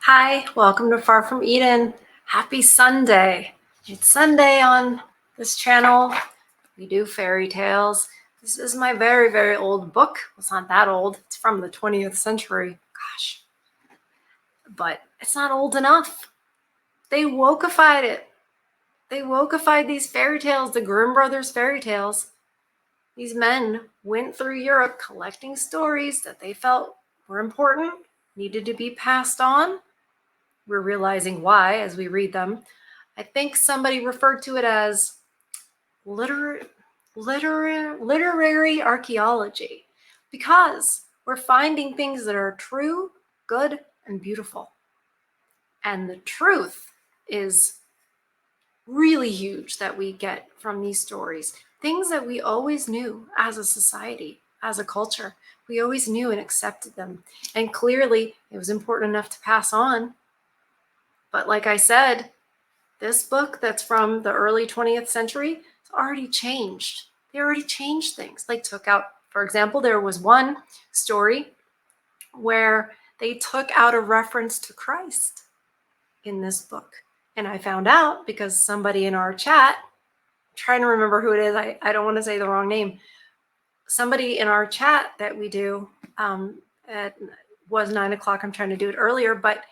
Hi, welcome to Far From Eden. Happy Sunday. It's Sunday on this channel. We do fairy tales. This is my very, very old book. It's not that old. It's from the 20th century. Gosh. But it's not old enough. They wokeified it. They wokeified these fairy tales, the Grimm Brothers fairy tales. These men went through Europe collecting stories that they felt were important, needed to be passed on. We're realizing why as we read them. I think somebody referred to it as literary archaeology, because we're finding things that are true, good, and beautiful. And the truth is really huge that we get from these stories. Things that we always knew as a society, as a culture. We always knew and accepted them. And clearly, it was important enough to pass on. But like I said, this book that's from the early 20th century has already changed. They already changed things. They took out, for example, there was one story where they took out a reference to Christ in this book. And I found out because somebody in our chat, I'm trying to remember who it is, I don't want to say the wrong name. Somebody in our chat that we do, it was 9 o'clock, I'm trying to do it earlier, but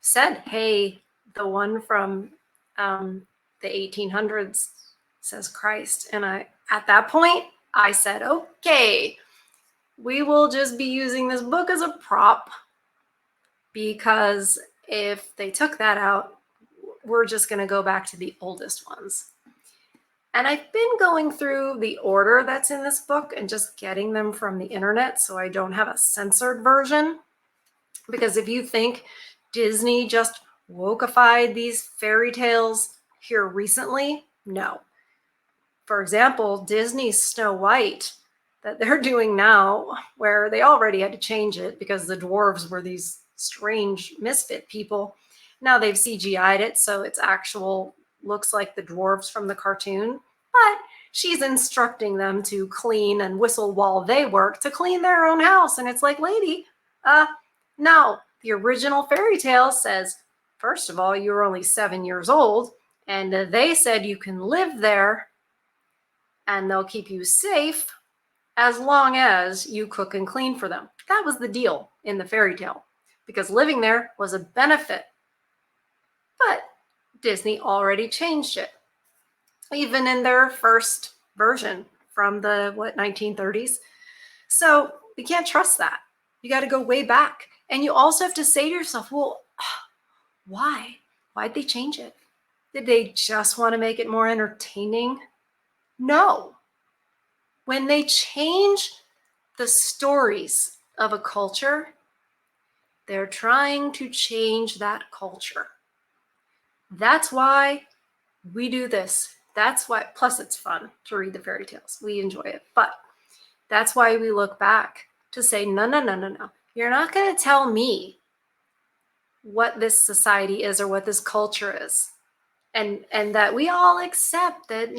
said, hey, the one from the 1800s says Christ. And at that point, I said, okay, we will just be using this book as a prop, because if they took that out, we're just going to go back to the oldest ones. And I've been going through the order that's in this book and just getting them from the internet, so I don't have a censored version. Because if you think Disney just wokeified these fairy tales here recently, no. For example, Disney's Snow White that they're doing now, where they already had to change it because the dwarves were these strange misfit people. Now they've CGI'd it, so it's actual, looks like the dwarves from the cartoon, but she's instructing them to clean and whistle while they work to clean their own house. And it's like, lady, no, the original fairy tale says, first of all, you were only 7 years old, and they said you can live there and they'll keep you safe as long as you cook and clean for them. That was the deal in the fairy tale, because living there was a benefit. But Disney already changed it, even in their first version from the 1930s. So you can't trust that. You got to go way back. And you also have to say to yourself, well, why? Why'd they change it? Did they just want to make it more entertaining? No. When they change the stories of a culture, they're trying to change that culture. That's why we do this. That's why, plus it's fun to read the fairy tales. We enjoy it. But that's why we look back to say, no. You're not going to tell me what this society is or what this culture is. And that we all accept that,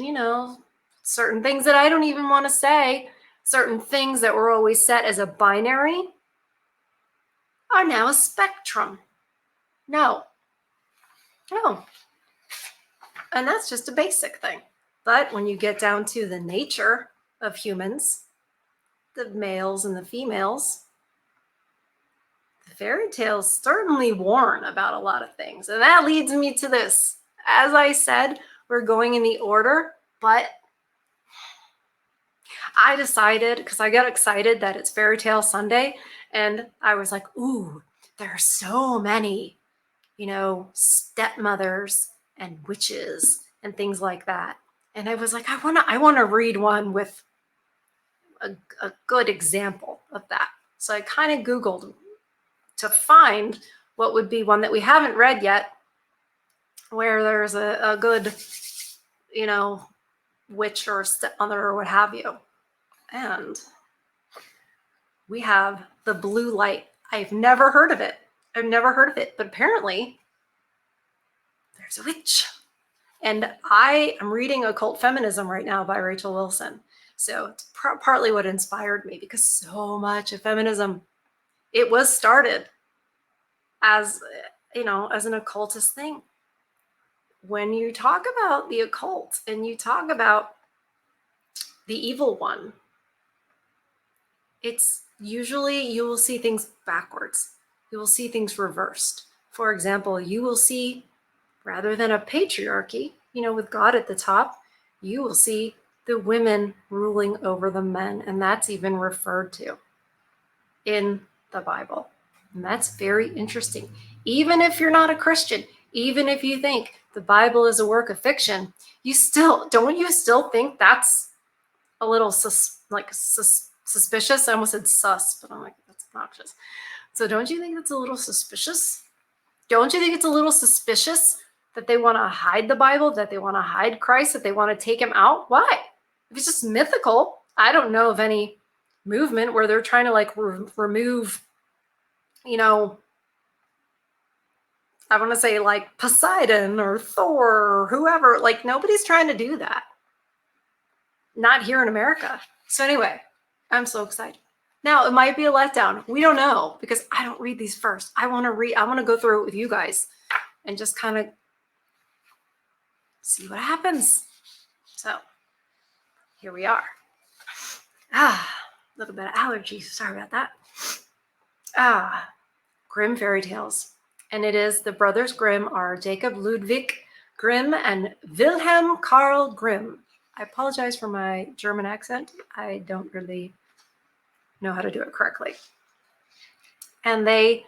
certain things that I don't even want to say, certain things that were always set as a binary are now a spectrum. No. And that's just a basic thing. But when you get down to the nature of humans, the males and the females, the fairy tales certainly warn about a lot of things. And that leads me to this. As I said, we're going in the order, but I decided, because I got excited that it's Fairy Tale Sunday, and I was like, ooh, there are so many, stepmothers and witches and things like that. And I was like, I want to read one with a good example of that. So I kind of Googled to find what would be one that we haven't read yet, where there's a good, witch or stepmother or what have you. And we have The Blue Light. I've never heard of it. But apparently there's a witch. And I am reading Occult Feminism right now by Rachel Wilson. So it's partly what inspired me, because so much of feminism, it was started as as an occultist thing. When you talk about the occult and you talk about the evil one, it's usually you will see things backwards. You will see things reversed. For example, you will see, rather than a patriarchy, with God at the top, you will see the women ruling over the men. And that's even referred to in the Bible. And that's very interesting. Even if you're not a Christian, even if you think the Bible is a work of fiction, you still think that's a little suspicious? I almost said sus, but I'm like, that's obnoxious. So don't you think that's a little suspicious? Don't you think it's a little suspicious that they want to hide the Bible, that they want to hide Christ, that they want to take him out? Why? If it's just mythical, I don't know of any movement where they're trying to remove, I want to say like Poseidon or Thor or whoever. Like nobody's trying to do that. Not here in America. So anyway, I'm so excited. Now, it might be a letdown. We don't know because I don't read these first. I want to go through it with you guys and just kind of see what happens. So here we are. A little bit of allergy. Sorry about that. Grimm fairy tales. And it is the brothers Grimm are Jacob Ludwig Grimm and Wilhelm Karl Grimm. I apologize for my German accent. I don't really know how to do it correctly. And they,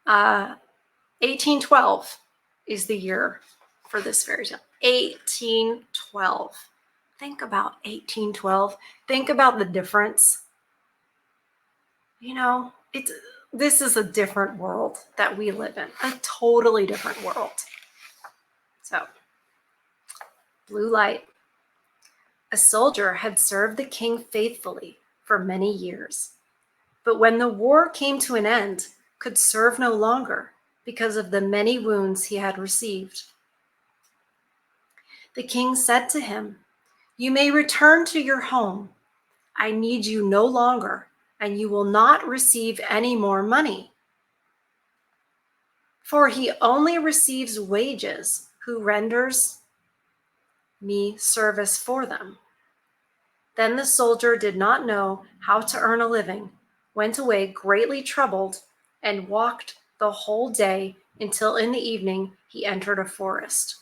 1812 is the year for this fairy tale. 1812. Think about 1812. Think about the difference. This is a different world that we live in. A totally different world. So, blue light. A soldier had served the king faithfully for many years, but when the war came to an end, could serve no longer because of the many wounds he had received. The king said to him, "You may return to your home. I need you no longer, and you will not receive any more money. For he only receives wages who renders me service for them." Then the soldier did not know how to earn a living, went away greatly troubled, and walked the whole day until in the evening he entered a forest.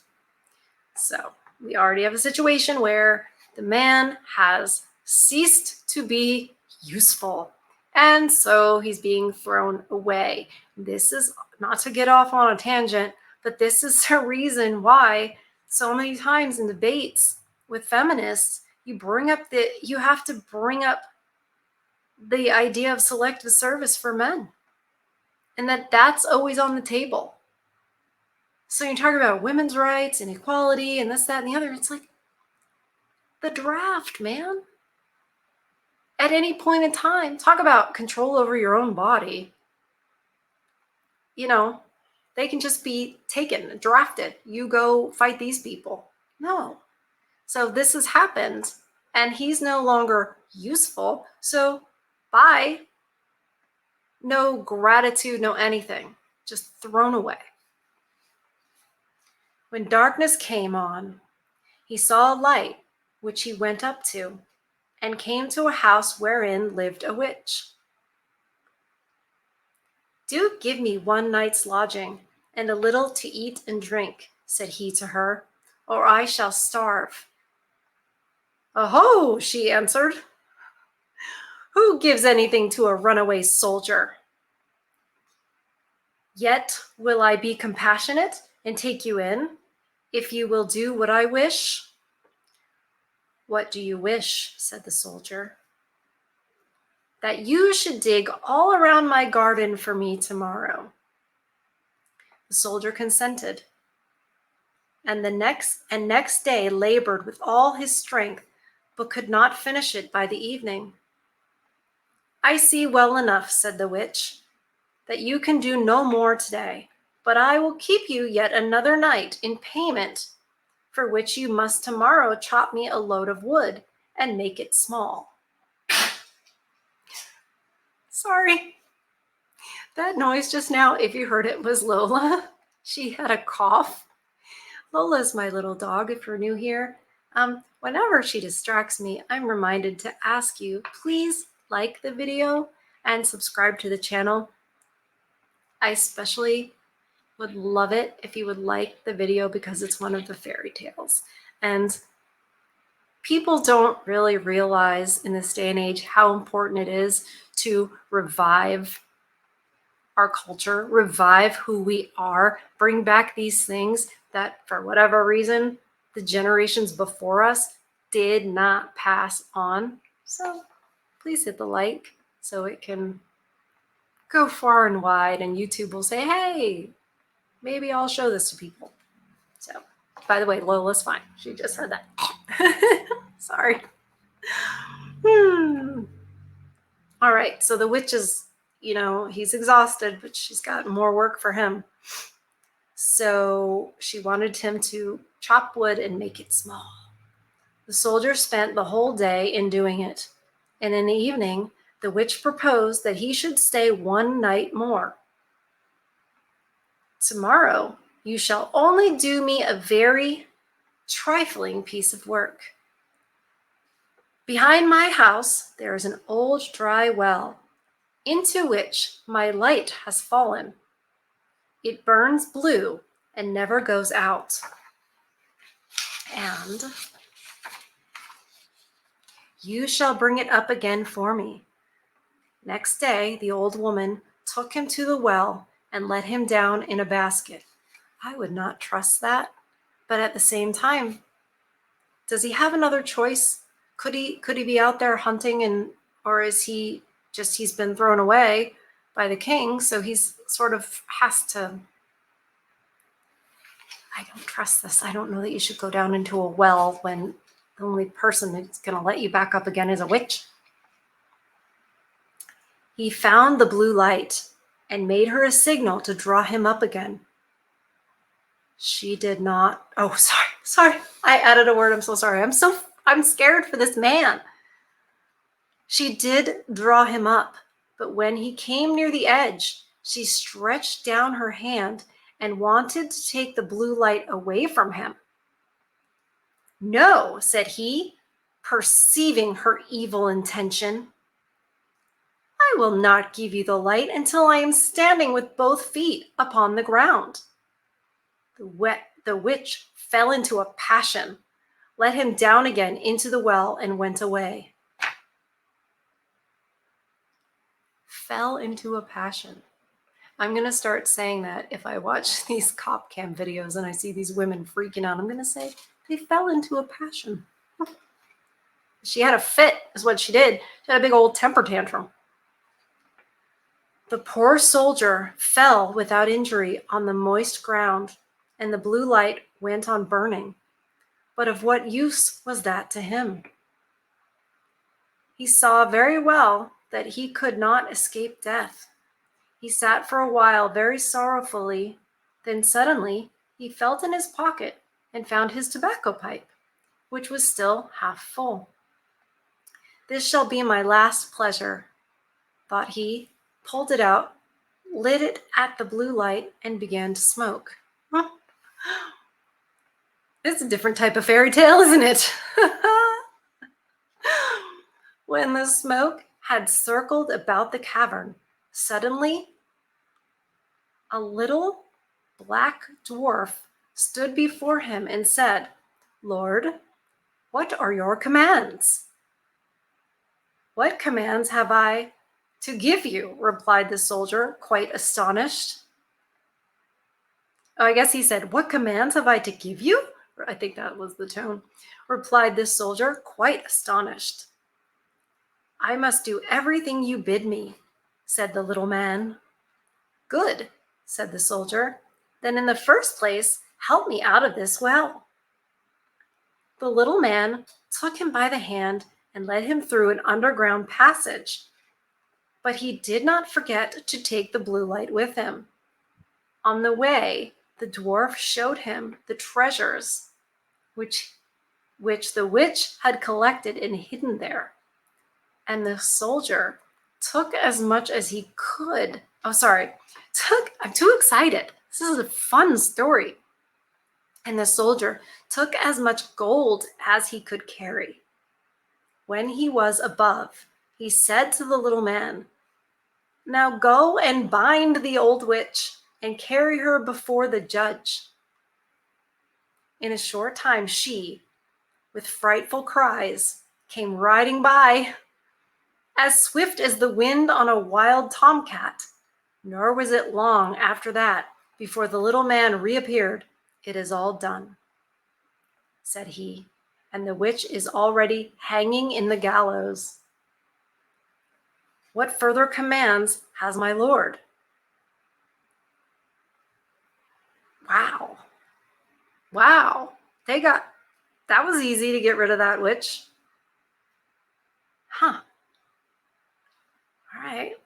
So we already have a situation where the man has ceased to be useful, and so he's being thrown away. This is not to get off on a tangent, but this is the reason why so many times in debates with feminists, you have to bring up the idea of selective service for men, and that's always on the table. So you talk about women's rights and equality and this, that, and the other. It's like the draft, man. At any point in time, talk about control over your own body. They can just be taken, drafted. You go fight these people. No. So this has happened, and he's no longer useful. So bye. No gratitude, no anything. Just thrown away. When darkness came on, he saw a light, which he went up to, and came to a house wherein lived a witch. "Do give me one night's lodging, and a little to eat and drink," said he to her, "or I shall starve." "Oho," she answered. "Who gives anything to a runaway soldier? Yet will I be compassionate and take you in, if you will do what I wish." "What do you wish?" said the soldier. "That you should dig all around my garden for me tomorrow." The soldier consented, and the next day labored with all his strength, but could not finish it by the evening. "I see well enough," said the witch, "that you can do no more today, but I will keep you yet another night in payment, for which you must tomorrow chop me a load of wood and make it small." Sorry. That noise just now, if you heard it, was Lola She had a cough. Lola's my little dog, if you're new here. Whenever she distracts me, I'm reminded to ask you, please like the video and subscribe to the channel. I especially would love it if you would like the video because it's one of the fairy tales. And people don't really realize in this day and age how important it is to revive our culture, revive who we are, bring back these things that for whatever reason, the generations before us did not pass on. So please hit the like so it can go far and wide and YouTube will say, hey, maybe I'll show this to people. So, by the way, Lola's fine. She just said that. Sorry. All right, so the witch is, he's exhausted, but she's got more work for him. So she wanted him to chop wood and make it small. The soldier spent the whole day in doing it, and in the evening, the witch proposed that he should stay one night more. Tomorrow, you shall only do me a very trifling piece of work. Behind my house, there is an old dry well, into which my light has fallen. It burns blue and never goes out. And you shall bring it up again for me. Next day, the old woman took him to the well and let him down in a basket. I would not trust that, but at the same time, does he have another choice? Could he be out there hunting, or is he's been thrown away by the king, so he's sort of has to. I don't trust this. I don't know that you should go down into a well when the only person that's going to let you back up again is a witch. He found the blue light and made her a signal to draw him up again. She did not. Oh, sorry. I added a word. I'm so sorry. I'm scared for this man. She did draw him up, but when he came near the edge, she stretched down her hand and wanted to take the blue light away from him. No, said he, perceiving her evil intention. I will not give you the light until I am standing with both feet upon the ground. The witch fell into a passion, let him down again into the well, and went away. Fell into a passion. I'm going to start saying that if I watch these cop cam videos and I see these women freaking out, I'm going to say, they fell into a passion. She had a fit, is what she did. She had a big old temper tantrum. The poor soldier fell without injury on the moist ground, and the blue light went on burning. But of what use was that to him? He saw very well that he could not escape death. He sat for a while very sorrowfully. Then suddenly he felt in his pocket and found his tobacco pipe, which was still half full. This shall be my last pleasure, thought he, pulled it out, lit it at the blue light, and began to smoke. It's a different type of fairy tale, isn't it? When the smoke had circled about the cavern, suddenly a little black dwarf stood before him and said, Lord, what are your commands? What commands have I to give you? Replied the soldier, quite astonished. Oh, I guess he said, what commands have I to give you? I think that was the tone. Replied the soldier, quite astonished. I must do everything you bid me, said the little man. Good, said the soldier. Then in the first place, help me out of this well. The little man took him by the hand and led him through an underground passage. But he did not forget to take the blue light with him. On the way, the dwarf showed him the treasures which the witch had collected and hidden there. And the soldier took as much as he could. I'm too excited. This is a fun story. And the soldier took as much gold as he could carry. When he was above, he said to the little man, "Now go and bind the old witch and carry her before the judge." In a short time, she, with frightful cries, came riding by, as swift as the wind on a wild tomcat. Nor was it long after that before the little man reappeared. "It is all done," said he, "and the witch is already hanging in the gallows. What further commands has my lord?" Wow. Wow. That was easy to get rid of that witch. Huh. All right.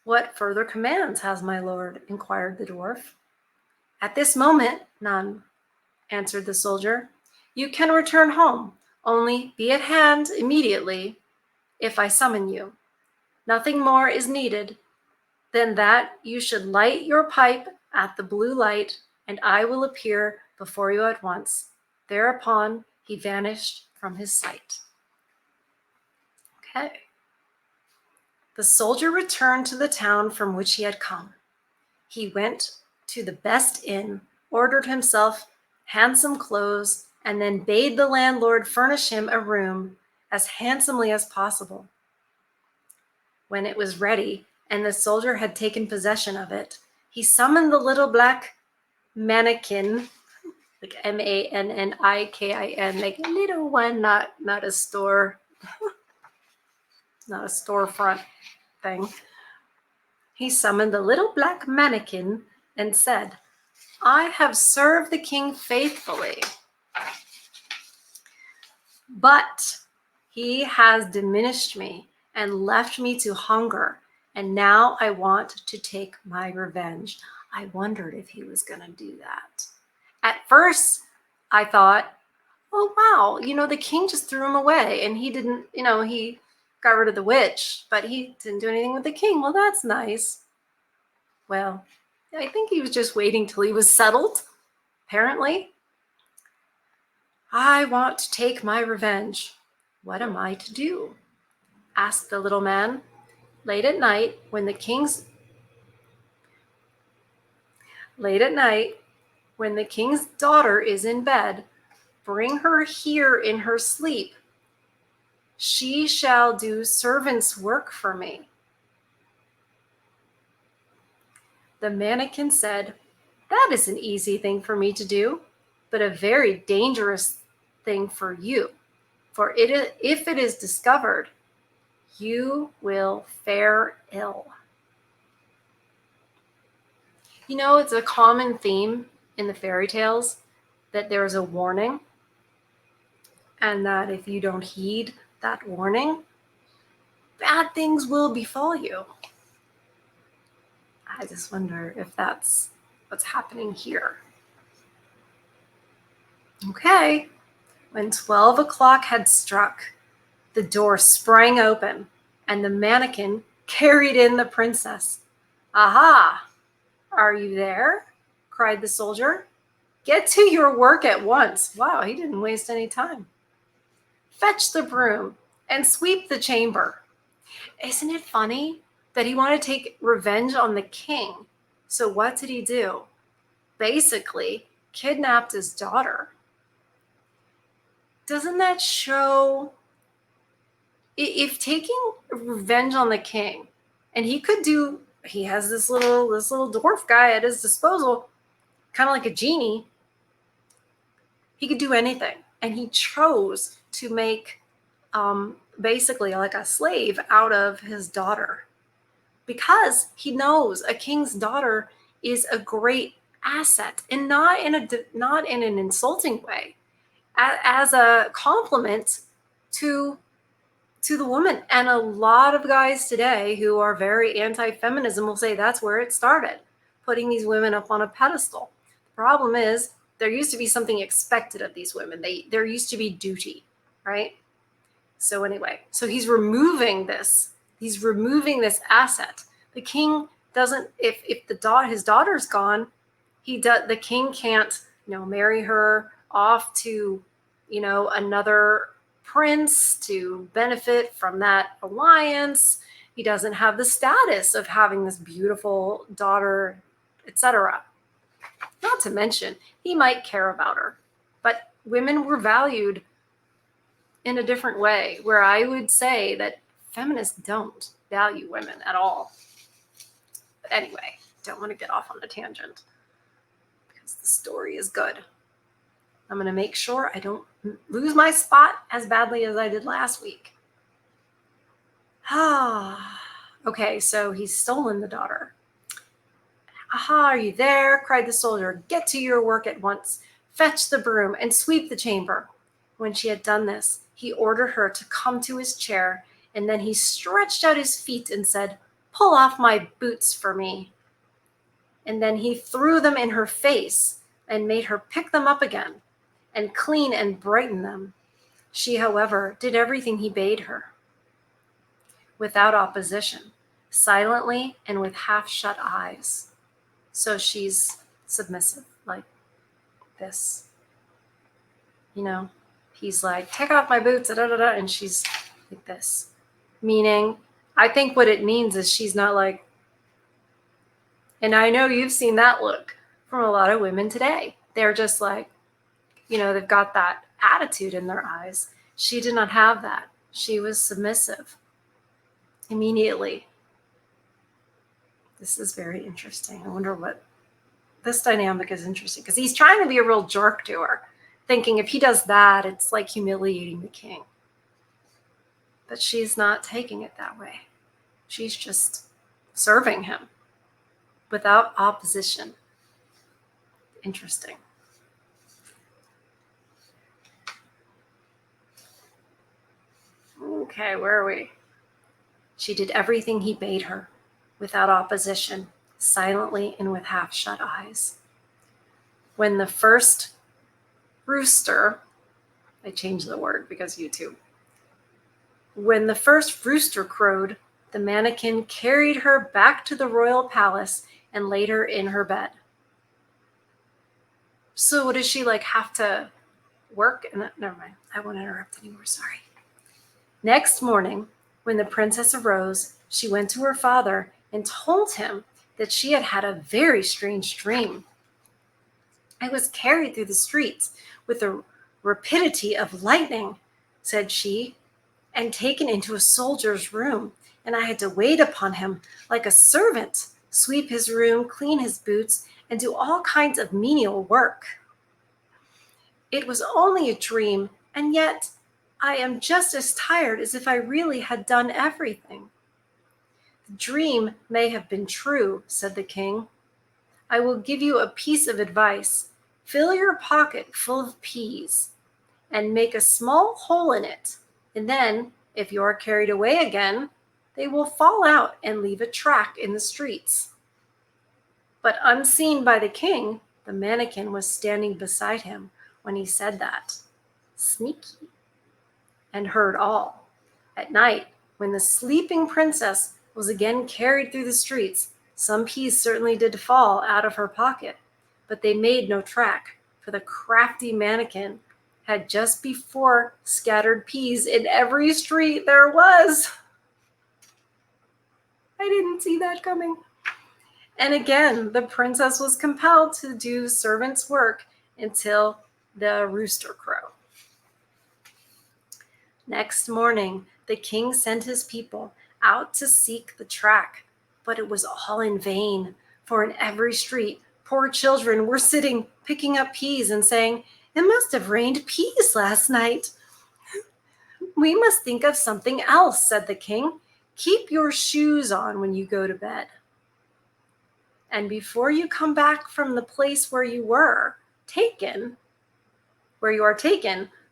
"What further commands has my lord?" inquired the dwarf. "At this moment, none," answered the soldier. "You can return home, only be at hand immediately if I summon you. Nothing more is needed than that you should light your pipe at the blue light, and I will appear before you at once." Thereupon he vanished from his sight. Okay. The soldier returned to the town from which he had come. He went to the best inn, ordered himself handsome clothes, and then bade the landlord furnish him a room as handsomely as possible. When it was ready and the soldier had taken possession of it, he summoned the little black mannikin, like mannikin, like a little one, not a store, not a storefront thing. He summoned the little black mannikin and said, "I have served the king faithfully, but he has diminished me and left me to hunger, and now I want to take my revenge." I wondered if he was going to do that. At first, I thought, oh, wow, the king just threw him away, and he didn't, he got rid of the witch, but he didn't do anything with the king. Well, that's nice. Well, I think he was just waiting till he was settled, apparently. "I want to take my revenge. What am I to do?" asked the little man. Late at night, when the king's daughter is in bed, bring her here in her sleep. She shall do servant's work for me. The mannikin said, "That is an easy thing for me to do, but a very dangerous thing for you. For if it is discovered, you will fare ill." It's a common theme in the fairy tales that there's a warning, and that if you don't heed that warning, bad things will befall you. I just wonder if that's what's happening here. Okay. When 12 o'clock had struck, the door sprang open, and the mannikin carried in the princess. "Aha! Are you there?" cried the soldier. "Get to your work at once." Wow, he didn't waste any time. "Fetch the broom and sweep the chamber." Isn't it funny that he wanted to take revenge on the king? So what did he do? Basically, kidnapped his daughter. Doesn't that show if taking revenge on the king, and he has this little dwarf guy at his disposal, kind of like a genie. He could do anything, and he chose to make basically like a slave out of his daughter, because he knows a king's daughter is a great asset, and not in an insulting way, as a compliment to the woman. And a lot of guys today who are very anti-feminism will say that's where it started, putting these women up on a pedestal. The problem is there used to be something expected of these women. There used to be duty, right? So anyway, so he's removing this asset. The king doesn't, if his daughter's gone, The king can't, marry her off to, another prince to benefit from that alliance. He doesn't have the status of having this beautiful daughter, etc. Not to mention, he might care about her, but women were valued in a different way, where I would say that feminists don't value women at all. But anyway, don't want to get off on a tangent because the story is good. I'm going to make sure I don't lose my spot as badly as I did last week. Okay, so he's stolen the daughter. Aha, are you there? Cried the soldier. Get to your work at once. Fetch the broom and sweep the chamber. When she had done this, he ordered her to come to his chair, and then he stretched out his feet and said, Pull off my boots for me. And then he threw them in her face and made her pick them up again and clean and brighten them. She, however, did everything he bade her, without opposition, silently and with half-shut eyes. So she's submissive, like this. He's like, take off my boots, and she's like this. Meaning, I think what it means is she's not like, and I know you've seen that look from a lot of women today. They're just like, they've got that attitude in their eyes. She did not have that. She was submissive immediately. This is very interesting. I wonder what this dynamic is interesting, because he's trying to be a real jerk to her, thinking if he does that, it's like humiliating the king. But she's not taking it that way. She's just serving him without opposition. Interesting. Okay, where are we? She did everything he bade her, without opposition, silently and with half-shut eyes. When the first rooster, I changed the word because YouTube. When the first rooster crowed, the mannequin carried her back to the royal palace and laid her in her bed. So what does she have to work? Never mind. I won't interrupt anymore. Sorry. Next morning, when the princess arose, she went to her father and told him that she had had a very strange dream. I was carried through the streets with the rapidity of lightning, said she, and taken into a soldier's room, and I had to wait upon him like a servant, sweep his room, clean his boots, and do all kinds of menial work. It was only a dream, and yet I am just as tired as if I really had done everything. The dream may have been true, said the king. I will give you a piece of advice. Fill your pocket full of peas and make a small hole in it, and then, if you are carried away again, they will fall out and leave a track in the streets. But unseen by the king, the mannequin was standing beside him when he said that. Sneaky. And heard all. At night, when the sleeping princess was again carried through the streets, some peas certainly did fall out of her pocket, but they made no track, for the crafty mannequin had just before scattered peas in every street there was. I didn't see that coming. And again, the princess was compelled to do servant's work until the rooster crowed. Next morning, the king sent his people out to seek the track, but it was all in vain, for in every street, poor children were sitting, picking up peas and saying, "It must have rained peas last night." "We must think of something else," said the king. "Keep your shoes on when you go to bed. And before you come back from the place where you are taken,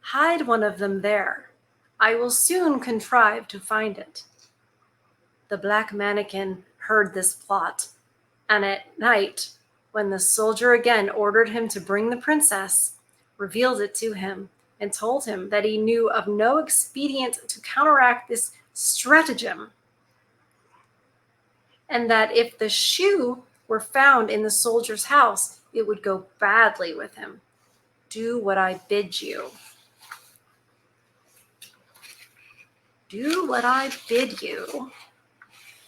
hide one of them there. I will soon contrive to find it." The black mannequin heard this plot, and at night, when the soldier again ordered him to bring the princess, revealed it to him, and told him that he knew of no expedient to counteract this stratagem, and that if the shoe were found in the soldier's house, it would go badly with him. Do what I bid you. Do what I bid you,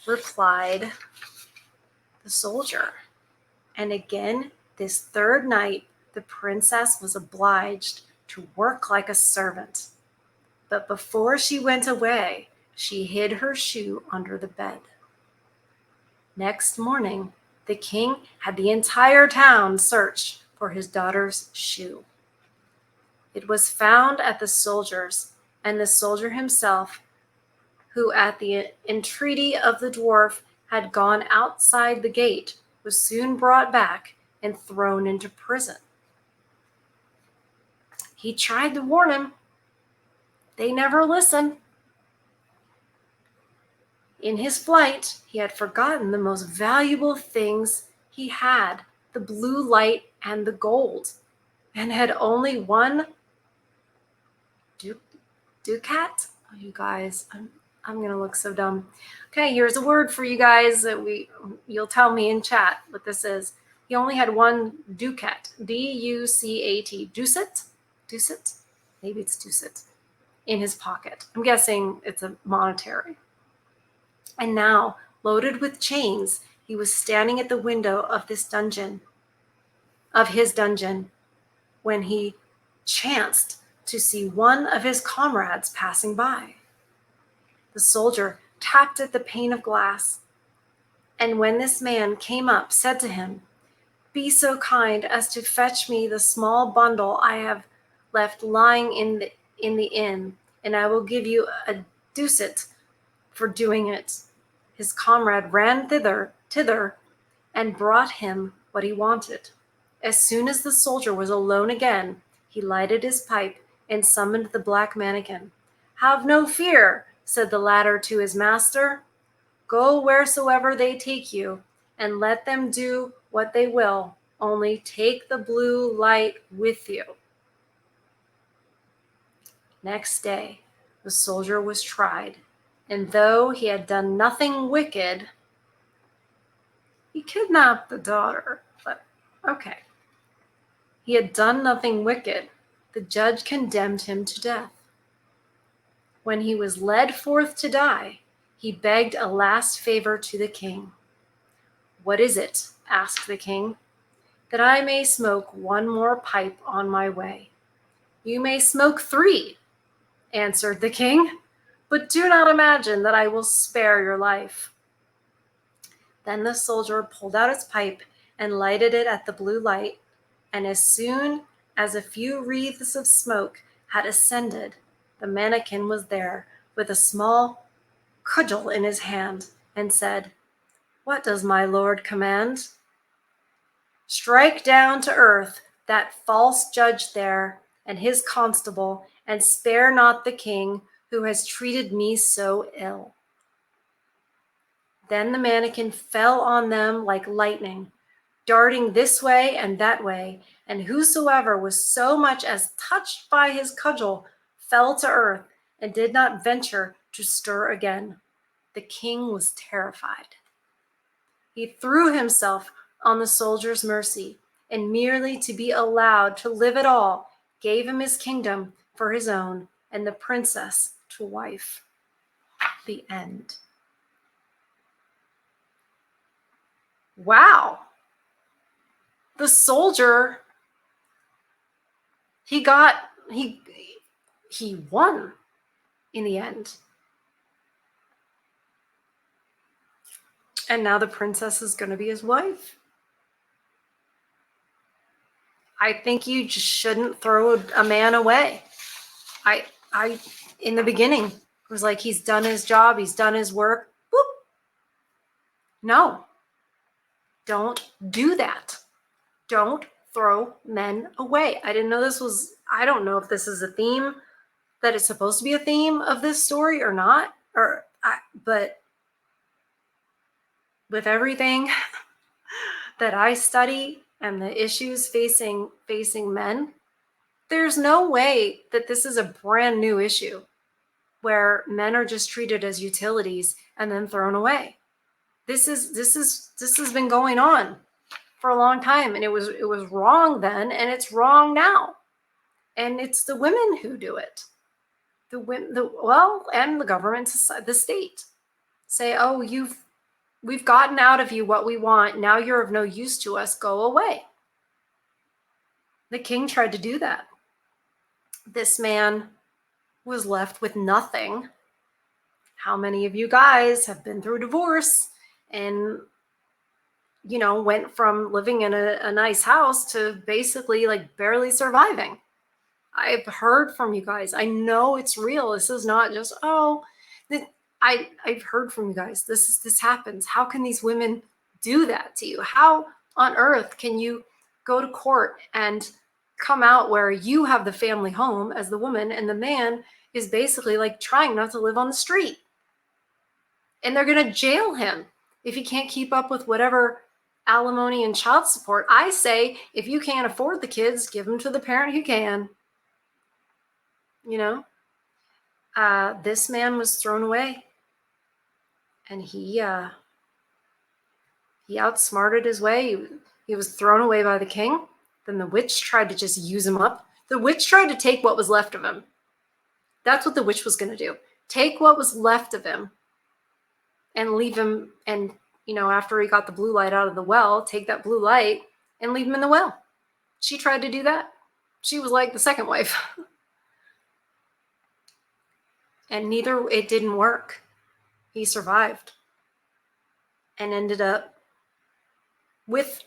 replied the soldier. And again, this third night, the princess was obliged to work like a servant. But before she went away, she hid her shoe under the bed. Next morning, the king had the entire town search for his daughter's shoe. It was found at the soldier's, and the soldier himself, who at the entreaty of the dwarf had gone outside the gate, was soon brought back and thrown into prison. He tried to warn him. They never listened. In his flight, he had forgotten the most valuable things he had, the blue light and the gold, and had only one ducat. Oh, you guys, I'm gonna look so dumb. Okay, here's a word for you guys that you'll tell me in chat what this is. He only had one ducat, D-U-C-A-T, ducat, maybe it's ducat, in his pocket. I'm guessing it's a monetary. And now, loaded with chains, he was standing at the window of his dungeon, when he chanced to see one of his comrades passing by. The soldier tapped at the pane of glass, and when this man came up, said to him, "Be so kind as to fetch me the small bundle I have left lying in the inn, and I will give you a ducat for doing it." His comrade ran thither, and brought him what he wanted. As soon as the soldier was alone again, he lighted his pipe and summoned the black mannikin. "Have no fear," said the latter to his master. "Go wheresoever they take you, and let them do what they will. Only take the blue light with you." Next day, the soldier was tried, and though he had done nothing wicked, he kidnapped the daughter, but okay. He had done nothing wicked. The judge condemned him to death. When he was led forth to die, he begged a last favor to the king. "What is it?" asked the king. "That I may smoke one more pipe on my way." "You may smoke 3, answered the king, "but do not imagine that I will spare your life." Then the soldier pulled out his pipe and lighted it at the blue light, and as soon as a few wreaths of smoke had ascended, the mannikin was there with a small cudgel in his hand, and said, "What does my lord command?" "Strike down to earth that false judge there and his constable, and spare not the king who has treated me so ill." Then the mannikin fell on them like lightning, darting this way and that way, and whosoever was so much as touched by his cudgel fell to earth and did not venture to stir again. The king was terrified. He threw himself on the soldier's mercy, and merely to be allowed to live at all, gave him his kingdom for his own, and the princess to wife. The end. Wow. The soldier, he won in the end. And now the princess is going to be his wife. I think you just shouldn't throw a man away. I in the beginning was like, he's done his job, he's done his work. Boop. No, don't do that. Don't throw men away. I didn't know this was, I don't know if this is a theme, that it's supposed to be a theme of this story or not, but with everything that I study and the issues facing men, there's no way that this is a brand new issue where men are just treated as utilities and then thrown away. This has been going on for a long time, and it was wrong then, and it's wrong now. And it's the women who do it. The women, and the government, the state say, "Oh, we've gotten out of you what we want. Now you're of no use to us. Go away." The king tried to do that. This man was left with nothing. How many of you guys have been through divorce and, went from living in a nice house to basically like barely surviving? I've heard from you guys. I know it's real. This is not just, I've heard from you guys. This happens. How can these women do that to you? How on earth can you go to court and come out where you have the family home as the woman, and the man is basically like trying not to live on the street? And they're going to jail him if he can't keep up with whatever alimony and child support. I say, if you can't afford the kids, give them to the parent who can. This man was thrown away, and he outsmarted his way. He was thrown away by the king. Then the witch tried to just use him up. The witch tried to take what was left of him. That's what the witch was going to do. Take what was left of him and leave him. And, after he got the blue light out of the well, take that blue light and leave him in the well. She tried to do that. She was like the second wife. And it didn't work. He survived and ended up with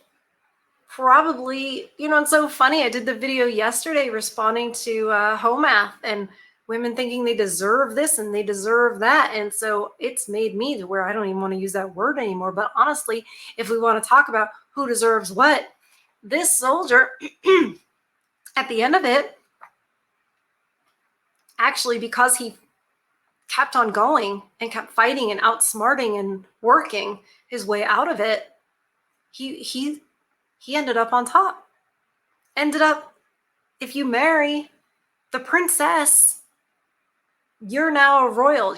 probably, it's so funny. I did the video yesterday responding to home math and women thinking they deserve this and they deserve that. And so it's made me to where I don't even want to use that word anymore. But honestly, if we want to talk about who deserves what, this soldier, at the end of it, actually, because he kept on going and kept fighting and outsmarting and working his way out of it, he ended up on top. Ended up, if you marry the princess, you're now a royal.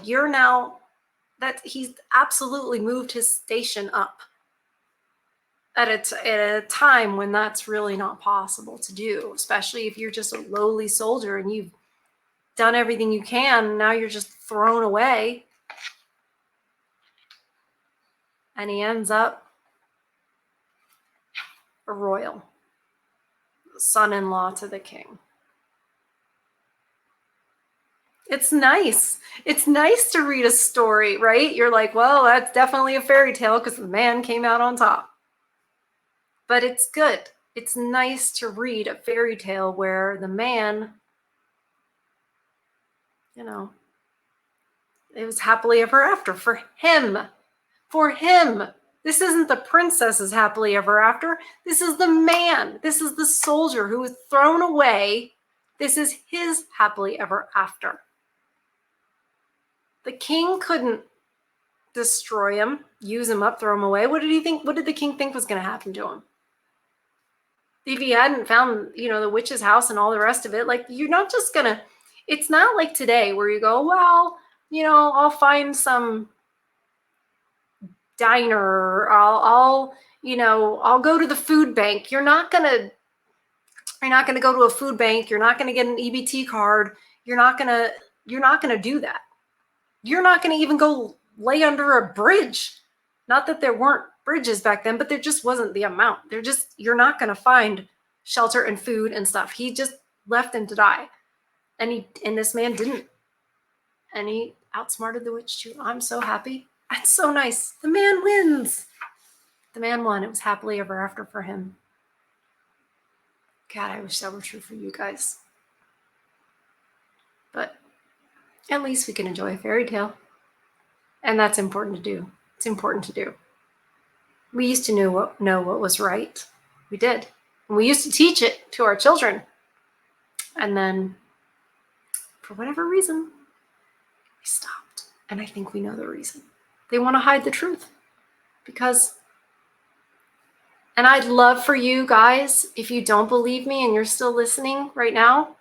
He's absolutely moved his station up at a time when that's really not possible to do, especially if you're just a lowly soldier and you've done everything you can, and now you're just thrown away. And he ends up a royal, son-in-law to the king. It's nice. It's nice to read a story, right? You're like, well, that's definitely a fairy tale because the man came out on top. But it's good. It's nice to read a fairy tale where the man, it was happily ever after for him. For him. This isn't the princess's happily ever after. This is the man. This is the soldier who was thrown away. This is his happily ever after. The king couldn't destroy him, use him up, throw him away. What did he think? What did the king think was going to happen to him? If he hadn't found, the witch's house and all the rest of it, like, you're not just going to, it's not like today where you go, well, I'll find some diner, I'll go to the food bank. You're not going to go to a food bank. You're not going to get an EBT card. You're not going to do that. You're not going to even go lay under a bridge. Not that there weren't bridges back then, but there just wasn't the amount. You're not going to find shelter and food and stuff. He just left him to die. And this man didn't. And he outsmarted the witch too. I'm so happy. That's so nice. The man wins. The man won. It was happily ever after for him. God, I wish that were true for you guys. But at least we can enjoy a fairy tale. And that's important to do. It's important to do. We used to know what was right. We did. And we used to teach it to our children. And then, for whatever reason, we stopped. And I think we know the reason. They want to hide the truth. And I'd love for you guys, if you don't believe me and you're still listening right now,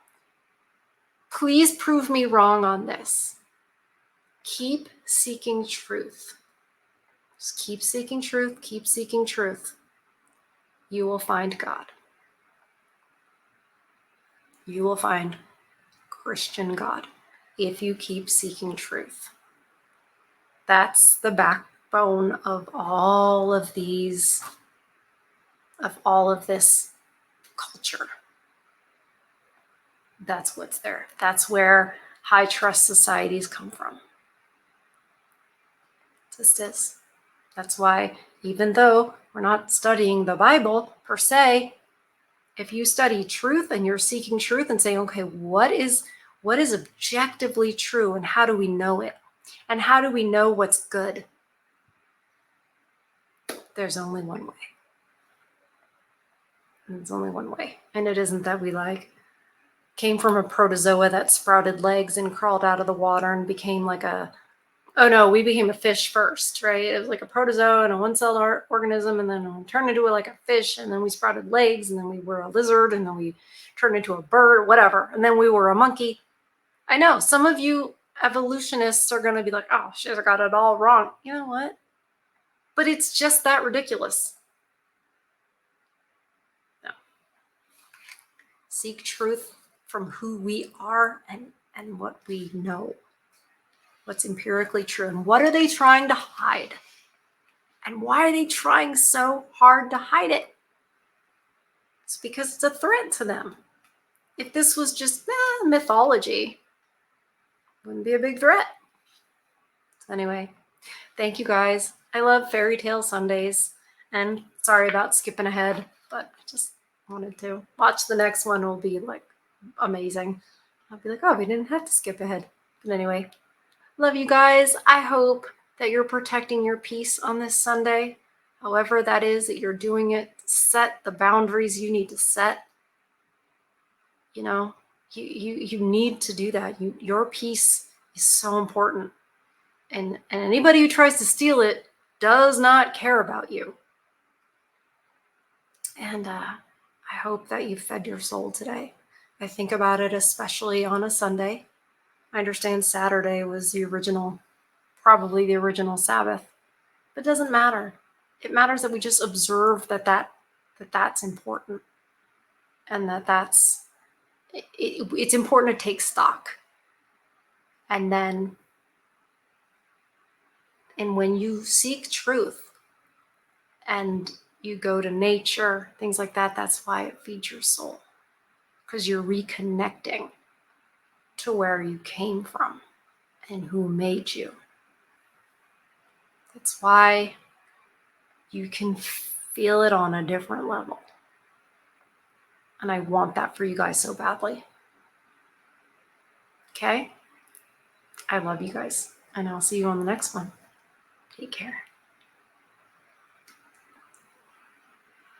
please prove me wrong on this. Keep seeking truth. Just keep seeking truth. Keep seeking truth. you will find God. You will find Christian God if you keep seeking truth. That's the backbone of all of this culture. That's what's there. That's where high trust societies come from. It just is. That's why, even though we're not studying the Bible per se, if you study truth and you're seeking truth and saying, okay, what is objectively true and how do we know it? And how do we know what's good? There's only one way. And there's only one way. And it isn't that we came from a protozoa that sprouted legs and crawled out of the water and became we became a fish first, right? It was like a protozoa and a one-celled organism, and then we turned into a fish, and then we sprouted legs, and then we were a lizard, and then we turned into a bird, whatever, and then we were a monkey. I know some of you evolutionists are going to be like, oh, shit, I got it all wrong. You know what? But it's just that ridiculous. No. Seek truth from who we are and what we know. What's empirically true, and what are they trying to hide? And why are they trying so hard to hide it? It's because it's a threat to them. If this was just mythology, it wouldn't be a big threat. So anyway, thank you guys. I love Fairy Tale Sundays, and sorry about skipping ahead, but I just wanted to watch the next one. Will be amazing. I'll be like, oh, we didn't have to skip ahead. But anyway, love you guys. I hope that you're protecting your peace on this Sunday. However that is that you're doing it, set the boundaries you need to set. You know, you need to do that. Your peace is so important. And anybody who tries to steal it does not care about you. And I hope that you fed your soul today. I think about it especially on a Sunday. I understand Saturday was probably the original Sabbath, but it doesn't matter. It matters that we just observe that's important, and it's important to take stock. And when you seek truth and you go to nature, things like that, that's why it feeds your soul, because you're reconnecting to where you came from and who made you. That's why you can feel it on a different level. And I want that for you guys so badly. Okay? I love you guys. And I'll see you on the next one. Take care.